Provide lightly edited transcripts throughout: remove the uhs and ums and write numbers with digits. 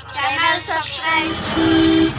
Channel subscribe.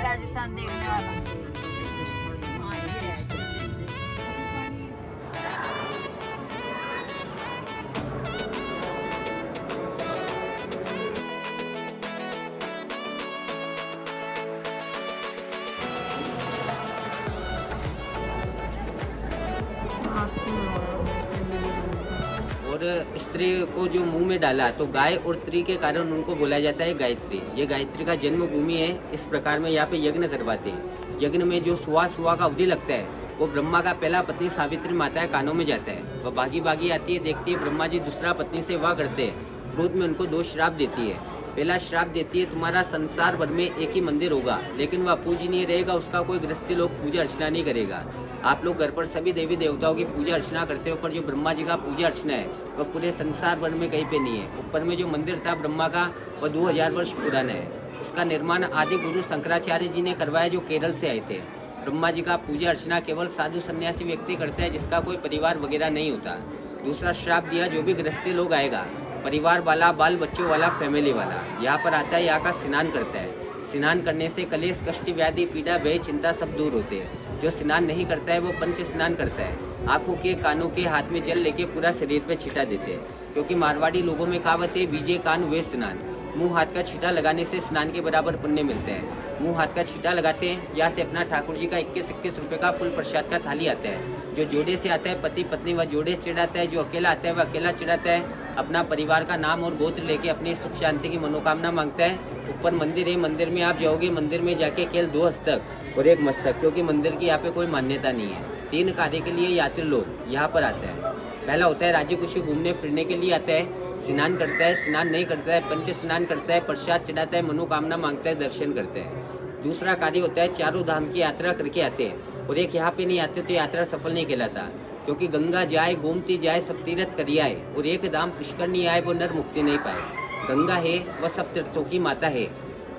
Rajasthan देखने वाला और स्त्री को जो मुंह में डाला तो गाय और त्री के कारण उनको बोला जाता है गायत्री। ये गायत्री का जन्म भूमि है। इस प्रकार में यहाँ पे यज्ञ करवाते हैं। यज्ञ में जो सुहा का अवधि लगता है वो ब्रह्मा का पहला पत्नी सावित्री माता के कानों में जाता है। वह भागी भागी आती है, देखती है ब्रह्मा जी दूसरा पत्नी से विवाह करते हैं। क्रोध में उनको 2 श्राप देती है। पहला श्राप देती है तुम्हारा संसार भर में एक ही मंदिर होगा, लेकिन वह पूजनीय रहेगा, उसका कोई गृहस्थी लोग पूजा अर्चना नहीं करेगा। आप लोग घर पर सभी देवी देवताओं की पूजा अर्चना करते हो, पर जो ब्रह्मा जी का पूजा अर्चना है वह पूरे संसार भर में कहीं पे नहीं है। ऊपर में जो मंदिर था ब्रह्मा का वह 2000 वर्ष पुराना है। उसका निर्माण आदि गुरु शंकराचार्य जी ने करवाया, जो केरल से आए थे। ब्रह्मा जी का पूजा अर्चना केवल साधु सन्यासी व्यक्ति करते हैं, जिसका कोई परिवार वगैरह नहीं होता। दूसरा श्राप दिया, जो भी गृहस्थी लोग आएगा, परिवार वाला, बाल बच्चों वाला, फैमिली वाला, यहाँ पर आता है, यहाँ का स्नान करता है। स्नान करने से कलेश, कष्ट, व्याधि, पीड़ा, भय, चिंता सब दूर होते हैं। जो स्नान नहीं करता है वो पंच स्नान करता है। आंखों के, कानों के, हाथ में जल लेके पूरा शरीर पे छींटा देते हैं, क्योंकि मारवाड़ी लोगों में कहावत है, बीजे कान हुए स्नान। मुंह हाथ का छींटा लगाने से स्नान के बराबर पुण्य मिलते हैं। मुंह हाथ का छींटा लगाते हैं, यहाँ से अपना ठाकुर जी का 21-21 रुपये का फुल प्रसाद का थाली आता है। जो जोड़े से आता है पति पत्नी वह जोड़े से चढ़ाता है, जो अकेला आता है वह अकेला चढ़ाता है। अपना परिवार का नाम और गोत्र लेके अपनी सुख शांति की मनोकामना मांगता है। ऊपर मंदिर है, मंदिर में आप जाओगे, मंदिर में जाके केवल 2 हस्तक और 1 मस्तक, क्योंकि मंदिर की यहाँ पे कोई मान्यता नहीं है। 3 कार्य के लिए यात्री लोग यहाँ पर आते हैं। पहला होता है राज्य खुशी घूमने फिरने के लिए आता है, स्नान करता है, स्नान नहीं करता है, पंच स्नान करता है, प्रसाद चढ़ाता है, मनोकामना मांगता है, दर्शन करते हैं। दूसरा कार्य होता है चारों धाम की यात्रा करके आते हैं, और एक यहाँ पे नहीं आते तो यात्रा सफल नहीं कहलाता, क्योंकि गंगा जाए, गोमती जाए, सब तीर्थ कर आए, और एक धाम पुष्कर नहीं आए वो नर मुक्ति नहीं पाए। गंगा है वह सब तीर्थों की माता है,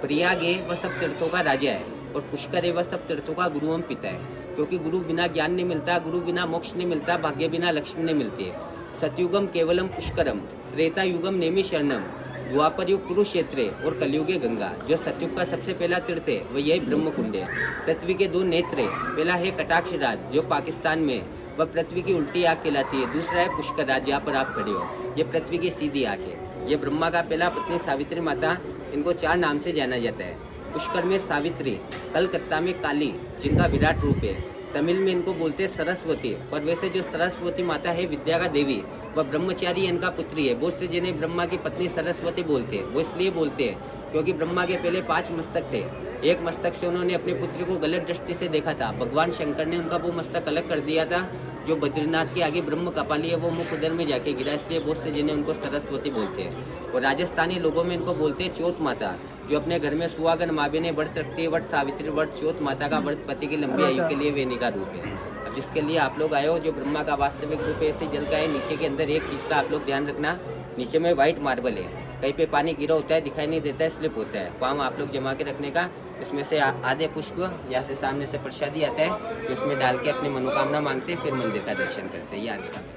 प्रयाग है वह सब तीर्थों का राजा है, और पुष्कर है वह सब तीर्थों का गुरु एवं पिता है। क्योंकि गुरु बिना ज्ञान नहीं मिलता, गुरु बिना मोक्ष नहीं मिलता, भाग्य बिना लक्ष्मी नहीं मिलती है। सतयुगम केवलम पुष्करम, त्रेता युगम नेमि शरणम, द्वापर युग कुरुक्षेत्र और कलयुगे गंगा। जो सतयुग का सबसे पहला तीर्थ है वह यही ब्रह्मकुंड है। पृथ्वी के 2 नेत्र है, पहला है कटाक्ष राज जो पाकिस्तान में, वह पृथ्वी की उल्टी आँख कहलाती है। दूसरा है पुष्कर राज, जहाँ पर आप खड़े हो, ये पृथ्वी की सीधी आँख है। ये ब्रह्मा का पहला पत्नी सावित्री माता, इनको 4 नाम से जाना जाता है। पुष्कर में सावित्री, कलकत्ता में काली, जिनका विराट रूप है। तमिल में इनको बोलते हैं सरस्वती, पर वैसे जो सरस्वती माता है विद्या का देवी, वह ब्रह्मचारी इनका पुत्री है। बहुत से जिन्हें ब्रह्मा की पत्नी सरस्वती बोलते हैं, वो इसलिए बोलते हैं क्योंकि ब्रह्मा के पहले 5 मस्तक थे। एक मस्तक से उन्होंने अपनी पुत्री को गलत दृष्टि से देखा था। भगवान शंकर ने उनका वो मस्तक अलग कर दिया था, जो बद्रीनाथ के आगे ब्रह्म कपाली है, वो मुख उदर में जाके गिरा, इसलिए बहुत से जिन्हें उनको सरस्वती बोलते हैं। और राजस्थानी लोगों में इनको बोलते हैं चौथ माता, जो अपने घर में सुहागन माँ बहनें व्रत रखती है। व्रत सावित्री व्रत, चौथ माता का व्रत पति की लंबी आयु के लिए वेणी का रूप है। अब जिसके लिए आप लोग आए हो, जो ब्रह्मा का वास्तविक रूप है, ऐसे जल का है। नीचे के अंदर एक चीज़ का आप लोग ध्यान रखना, नीचे में व्हाइट मार्बल है, कहीं पे पानी गिरा होता है, दिखाई नहीं देता है, स्लिप होता है। पाँव आप लोग जमा के रखने का, इसमें से आधे पुष्प या से सामने से प्रसादी आता है, तो उसमें डाल के अपनी मनोकामना मांगते हैं, फिर मंदिर का दर्शन करते हैं। ये आने का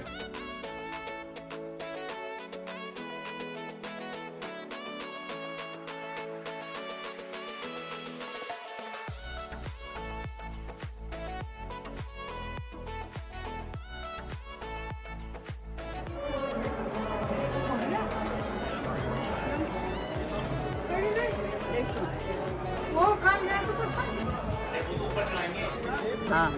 हाँ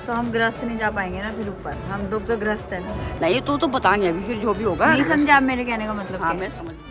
तो हम ग्रस्त नहीं जा पाएंगे ना फिर ऊपर, हम लोग तो ग्रस्त है ना। नहीं, तू तो बताएंगे अभी फिर जो भी होगा। नहीं समझा आप मेरे कहने का मतलब हाँ क्या है? मैं समझ